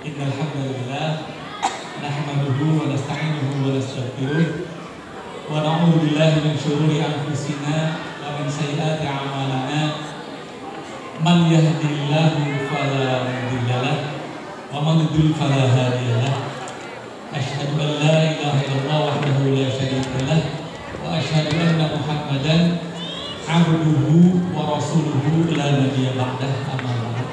Innal hamdalillah nahmaduhu wa nasta'inuhu wa nastaghfiruh wa na'udzu billahi min syururi anfusina wa min sayyiati a'malina. Man yahdihillahu fala mudilla lahu wa man yudlil fala hadiya lahu. Asyhadu an la ilaha illallah wahdahu la syarika lahu wa asyhadu anna Muhammadan abduhu wa rasuluhu la nabiyya ba'dah. Amma ba'd.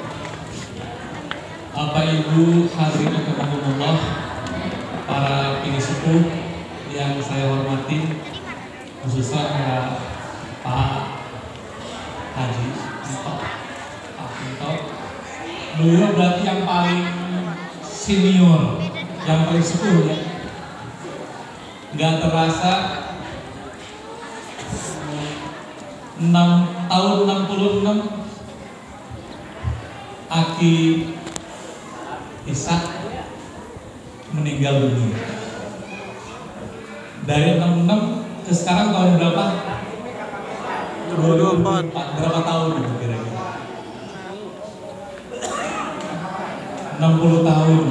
Bapak Ibu hadirin rahimakumullah, para pini sepuh yang saya hormati, khususnya Pak Haji Pak Minto. Beliau berarti yang paling senior, yang paling sepuh ya. Nggak terasa 6 tahun 66 Aki Ishak meninggal dunia. Dari 66 ke sekarang tahun berapa? 2024. Berapa tahun itu kira-kira? 60 tahun.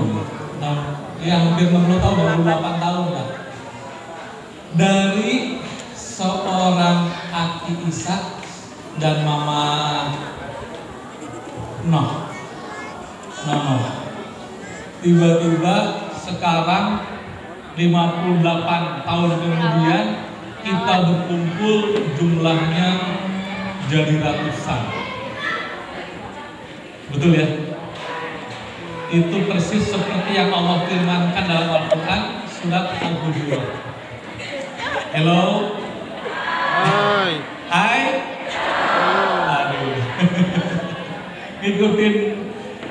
Ya hampir 60 tahun, 28 tahun lah. Dari seorang Aki Ishak dan Mama Noh. Tiba-tiba sekarang 58 tahun kemudian kita berkumpul, jumlahnya jadi ratusan. Betul ya? Itu persis seperti yang Allah firmankan dalam Al-Quran surat Al-Hujurat. Hello. Hai. Aduh. Ngikutin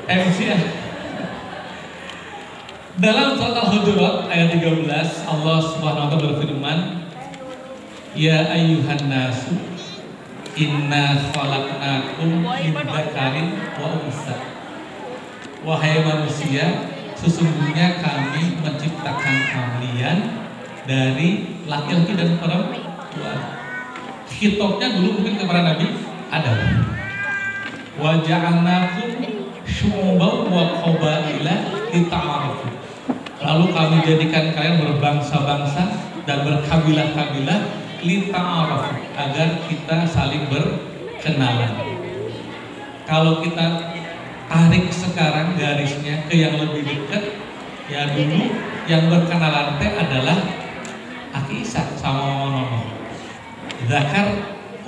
MC ya. Dalam surat Al-Hujurat ayat 13 Allah Subhanahu wa taala berfirman, ya ayyuhan nasu inna khalaqnakum min dzakarin wa unsa. Wahai manusia, sesungguhnya kami menciptakan kalian dari laki-laki dan perempuan. Hitopnya dulu mungkin kepada Nabi Adam. Wa ja'alnakum syu'uban wa qabaila lita'arafu. Lalu kami jadikan kalian berbangsa-bangsa dan berkabilah-kabilah lita'arafu, agar kita saling berkenalan. Kalau kita tarik sekarang garisnya ke yang lebih dekat, ya dulu yang berkenalan teh adalah Aki Ishak sama Mama. Zakar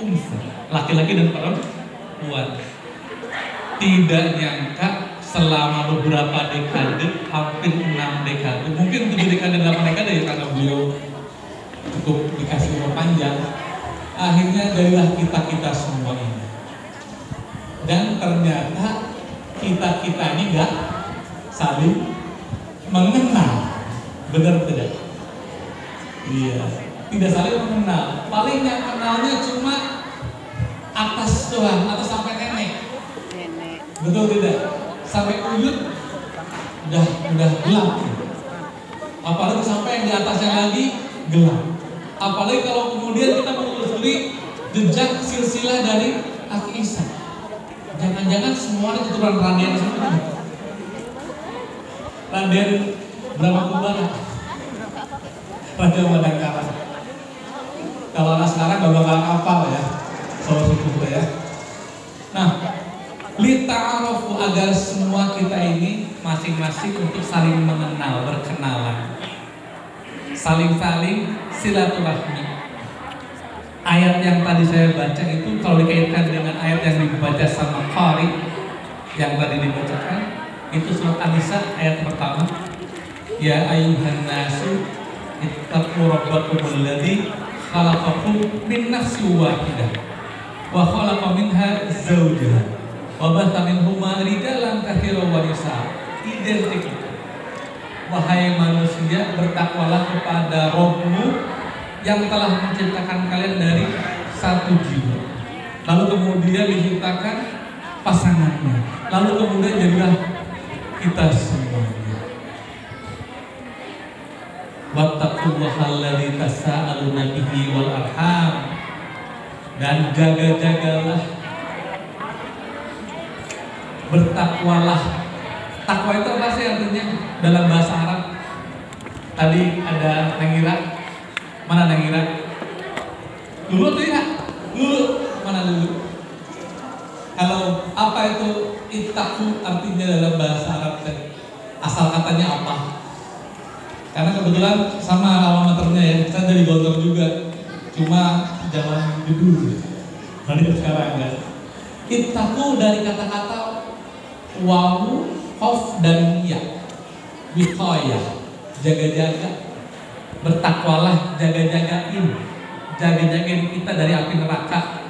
unsa, laki-laki dan perempuan. Tidak nyangka selama beberapa dekade, hampir 6 dekade, mungkin 7 dekade, 8 dekade ya, karena beliau cukup dikasih umur panjang. Akhirnya darilah kita semua ini. Dan ternyata kita ini gak saling mengenal. Benar tidak? Iya, tidak saling mengenal. Paling yang kenalnya cuma atas doang, atau sampai nenek. Betul tidak? Sampai uyut udah gelap. Apalagi sampai yang di atasnya lagi gelap. Apalagi kalau kemudian kita menelusuri jejak silsilah dari Aki Ishak. Jangan-jangan semuanya keturunan Raden semua. Raden Brahmakubara, Raja Madangkara. Kalau anak sekarang gak bakal hafal ya, soal suku ya. Nah, lita'arafu, agar semua kita ini masing-masing untuk saling mengenal, berkenalan, saling-saling silaturahmi. Ayat yang tadi saya baca itu kalau dikaitkan dengan ayat yang dibaca sama Qari yang tadi dibacakan, itu surat An-Nisa ayat pertama, ya ayyuhan nasu ittaqu rabbakum alladzi khalaqakum min nafsin wahidah wa khalaqa minha zawjaha wa batha minhuma rijalan katsiran wa nisaa. Identik. Wahai manusia, bertakwalah kepada Rabbmu yang telah menciptakan kalian dari satu jiwa. Lalu kemudian diciptakan pasangannya. Lalu kemudian jadilah kita semuanya. Wattaqullaha alladzi tasaaluna bihi wal arham. Dan jaga-jagalah, bertakwalah, Takwa itu apa sih artinya dalam bahasa Arab? Tadi ada Nengira. Mana Nengira? Dulu tuh ya? Dulu. Mana dulu? Kalau apa itu ittaqu artinya dalam bahasa Arab tadi? Asal katanya apa? Karena kebetulan sama alamaternya ya, saya dari Gontor juga. Cuma zaman dulu. Dari sekarang kan. Ittaqu dari kata-kata wawu, khof dan ya. Wiqayah. Jaga-jaga, bertakwalah, jaga-jagain kita dari api neraka,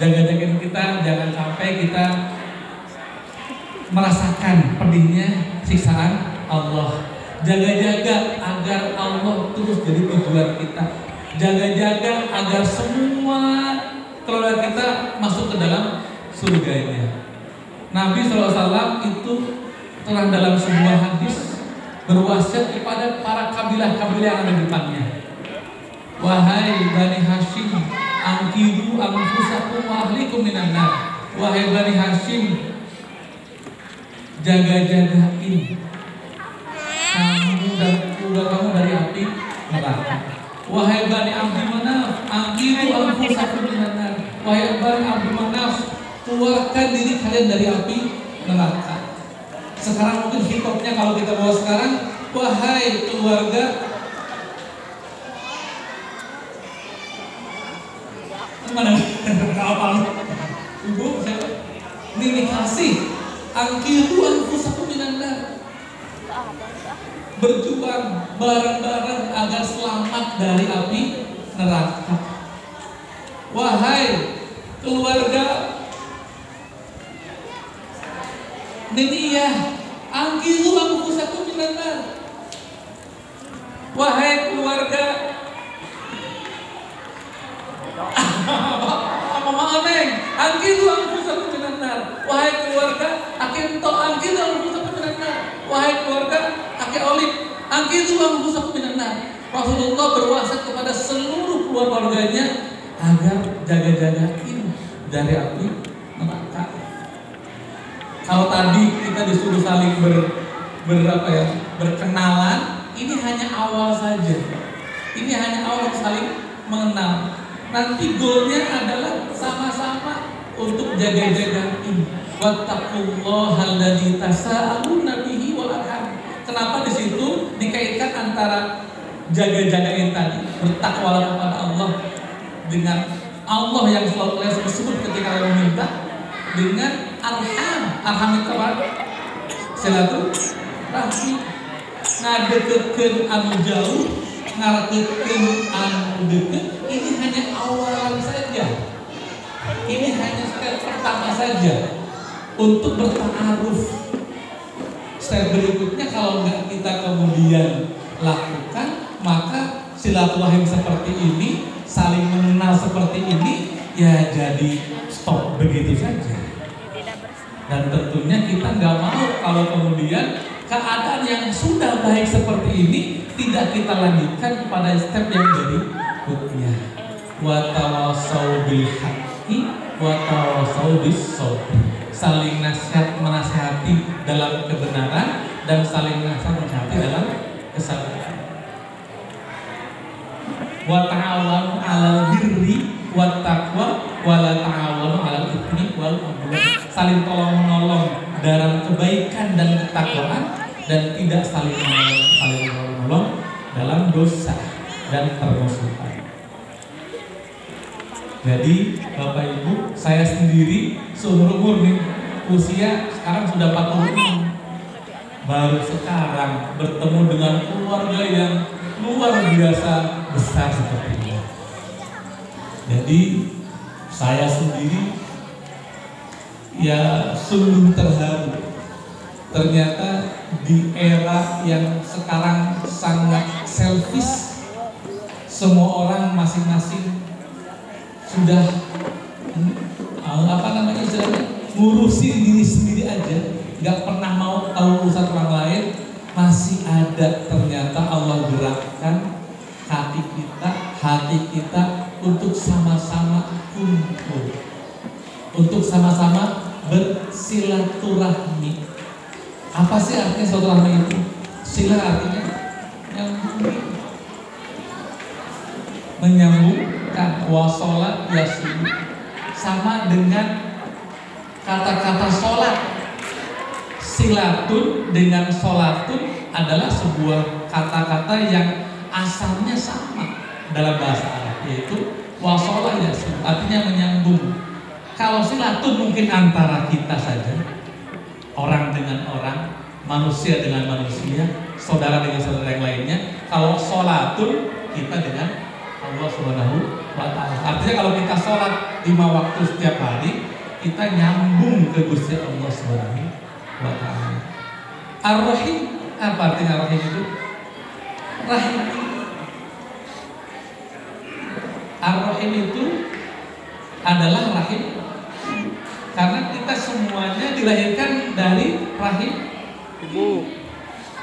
jaga-jagain kita jangan sampai kita merasakan pedihnya siksaan Allah, jaga-jaga agar Allah terus jadi tujuan kita, jaga-jaga agar semua keluarga kita masuk ke dalam surganya. Nabi SAW itu telah dalam sebuah hadis berwasiat kepada para kabilah-kabilah yang ada di depannya. Wahai Bani Hashim, angkidu anfusakum wa ahlikum minan nar. Wahai Bani Hashim, jaga-jagain kamu dan keluarga kamu dari api neraka. Wahai Bani Abdi Manaf, angkidu anfusakum minan nar. Wahai Bani Abdi Manaf, keluarkan diri kalian dari api neraka. Sekarang mungkin hitopnya kalau kita bawa sekarang, wahai keluarga mana? Apa? Ibu siapa? Nini kasih angkiru anfusakum minan nar. Berjuang bareng-bareng agar selamat dari api neraka. Wahai keluarga Niniyah, angkiru anfusakum minan nar. Wahai keluarga apa maafeng, angkiru anfusakum minan nar. Wahai keluarga Akinto, angkiru anfusakum minan nar. Wahai keluarga Aki Olip, angkiru anfusakum minan nar. Rasulullah berwasiat kepada seluruh keluarganya agar jaga-jagain dari api neraka. Kalau tadi kita disuruh saling berkenalan, ini hanya awal saja. Ini hanya awal saling mengenal. Nanti goalnya adalah sama-sama untuk jaga-jagain. Wattaqullaha alladzi tasaaluna bihi wal arham. Kenapa di situ dikaitkan antara jaga-jagain tadi, bertakwalah kepada Allah dengan Allah yang selalu kalian sebut ketika kalian meminta, dengan arham itu apa? Silaturahmi. Ngadekekeun anu jauh, ngarekekeun anu deket. Ini hanya awalan saja. Ini hanya step pertama saja untuk bertaaruf. Step berikutnya kalau nggak kita kemudian lakukan, maka silaturahim seperti ini, saling mengenal seperti ini, ya jadi stop begitu saja. Dan tentunya kita nggak mau kalau kemudian keadaan yang sudah baik seperti ini tidak kita lanjutkan kepada step yang berikutnya. Wa tawassaw bil haqqi wa tawassaw bis sabr. Saling nasihat menasihati dalam kebenaran dan saling nasihat menasihati dalam kesabaran. Wa ta'awanu 'alal birri wat taqwa wa la ta'awanu 'alal itsmi wal 'udwan. Saling tolong-menolong dalam kebaikan dan ketakwaan dan tidak saling menolong dalam dosa dan permusuhan. Jadi Bapak Ibu, saya sendiri seumur umur nih, usia sekarang sudah 46, baru sekarang bertemu dengan keluarga yang luar biasa besar seperti ini. Jadi saya sendiri ya sungguh terharu. Ternyata di era yang sekarang sangat selfish, semua orang masing-masing sudah ngurusin diri sendiri aja, nggak pernah mau tahu urusan orang lain. Masih ada ternyata Allah gerakkan hati kita untuk sama-sama kumpul, untuk sama-sama bersilaturahmi. Apa sih artinya silaturahmi itu? Sila artinya menyambungkan, wasolat yasil, sama dengan kata-kata sholat. Silatun dengan sholatun adalah sebuah kata-kata yang asalnya sama dalam bahasa Arab, yaitu wasolat yasil, artinya menyambung. Kalau silatun mungkin antara kita saja, orang dengan orang, manusia dengan manusia, saudara dengan saudara yang lainnya. Kalau sholatun, kita dengan Allah Subhanahu wa Ta'ala. Artinya kalau kita sholat 5 waktu setiap hari, kita nyambung ke Gusti Allah Subhanahu wa Ta'ala. Ar-Rahim, apa artinya Ar-Rahim itu? Rahim. Ar-Rahim itu adalah rahim, karena kita semuanya dilahirkan dari rahim ibu.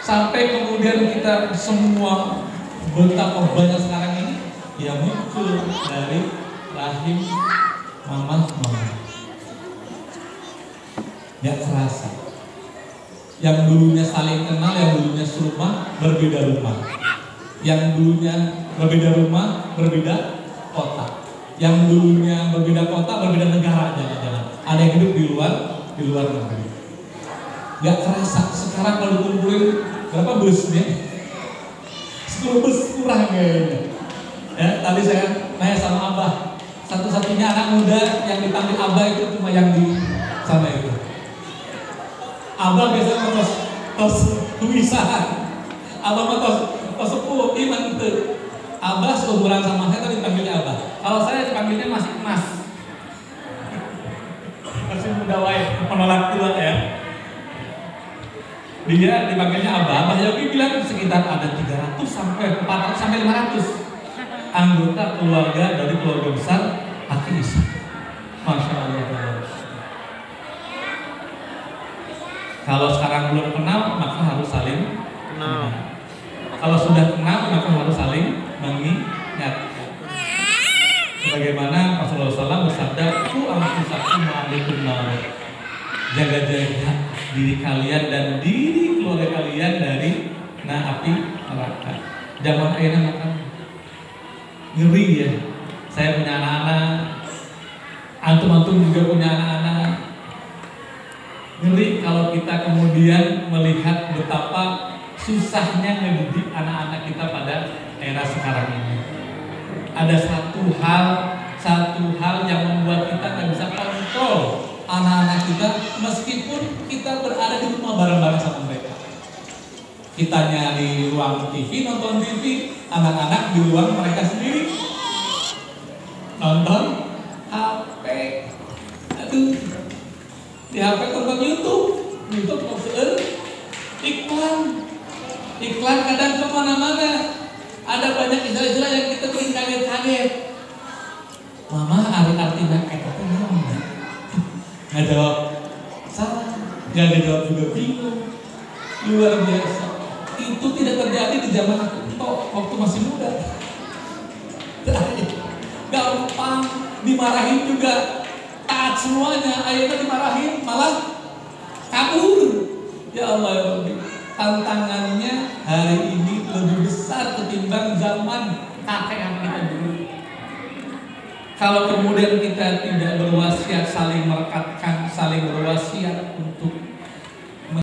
Sampai kemudian kita semua betapa banyak sekarang ini yang muncul dari rahim mama. Gak terasa. Yang dulunya saling kenal, yang dulunya serumah, berbeda rumah. Yang dulunya berbeda rumah, berbeda kota. Yang dulunya berbeda kota, berbeda negara, jangan-jangan. Ada yang hidup di luar negeri. Gak terasa. Sekarang kalau dikumpulin berapa busnya? 10 bus kurang kayaknya. Ya, tadi saya nanya sama Abah, satu-satunya anak muda yang dipanggil Abah itu cuma yang di sana itu. Abah biasanya tos tulisan. Abah mah tos sepuh iman itu. Abah seumuran sama saya tapi dipanggilnya Abah. Kalau saya dipanggilnya masih Mas. Masih muda wae, menolak tua ya. Dia dipanggilnya Abah. Abah Yogi bilang sekitar ada 300 sampai 400 sampai 500 anggota keluarga dari keluarga besar Aki Isa. Masya Allah. Kalau sekarang belum kenal, maka harus saling kenal. Kalau sudah kenal, maka harus saling mengingatkan. Sebagaimana Rasulullah SAW bersabda, "Ku anfusakum ma'alikum nar." Jaga-jaga diri kalian dan diri keluarga kalian dari api neraka. Zaman akhirnya makan ngeri ya. Saya punya anak-anak, antum-antum juga punya anak-anak. Ngeri kalau kita kemudian melihat betapa susahnya mendidik anak-anak kita pada era sekarang ini. Ada satu hal yang membuat kita nggak bisa kontrol anak-anak kita, meskipun kita berada di rumah bareng-bareng sama mereka. Kitanya di ruang TV, nonton TV, anak-anak di ruang mereka sendiri nonton HP. Aduh, di HP nonton YouTube maksudnya iklan kadang kemana-mana. Ada banyak istilah-istilah yang kita bikin kaget-kaget. Mama arti-artinya eta teh naon? Nggak jawab salah, nggak jawab juga bingung. Luar biasa. Itu tidak terjadi di zaman aku waktu masih muda. Gampang dimarahin juga, taat semuanya. Akhirnya dimarahin malah kabur. Ya Allah ya Rabbi, tantangannya hari ini lebih besar ketimbang zaman kakek kita dulu. Kalau kemudian kita tidak berwasiat saling merekatkan, saling berwasiat untuk